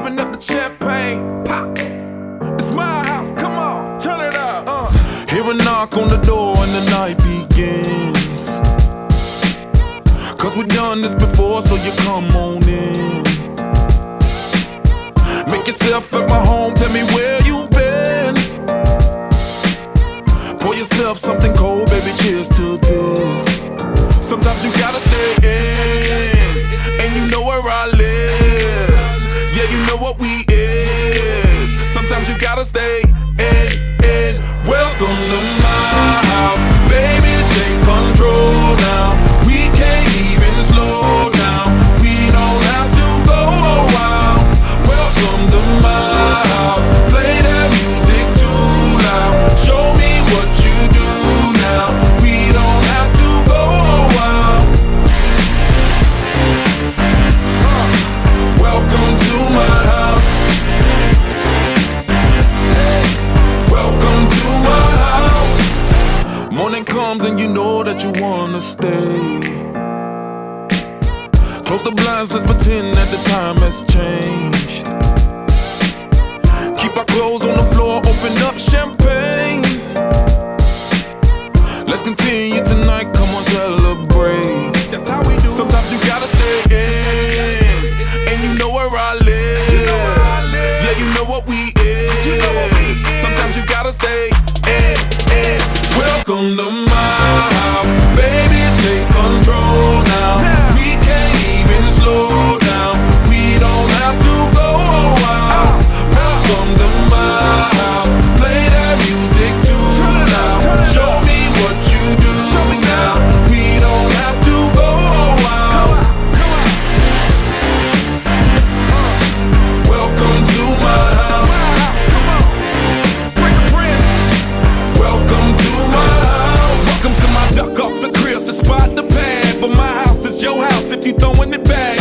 open up the champagne, pop. It's my house, come on, turn it up. Hear a knock on the door and the night begins. Cause we've done this before, so you come on in. Make yourself at my home, tell me where you been. Pour yourself something cold, baby, cheers to this. Sometimes you gotta stay in, and you know where I live. Yeah, you know what we is. Sometimes you gotta stay in. Welcome to my house, baby, take control now. We can't even slow down. We don't have to go a while. Welcome to my house, play that music too loud. Show me what you do now. We don't have to go a while. Welcome to my house. Welcome to my house. Morning comes and you know that you wanna stay. Close the blinds, let's pretend that the time has changed. Keep our clothes on the floor, open up champagne. Let's continue tonight, come on, celebrate. That's how we do. Sometimes you gotta stay in, and you know where I live. Yeah, you know what we is. Sometimes you gotta stay in. Welcome to my house, baby, take control now. We can't even slow down. We don't have to go a while. Welcome to my house, play that music too loud. Show me what you do now. We don't have to go a while. Welcome to my house. Welcome to my house. Welcome to my duck off the crib, the spot, the pad. But my house is your house if you throwing it back.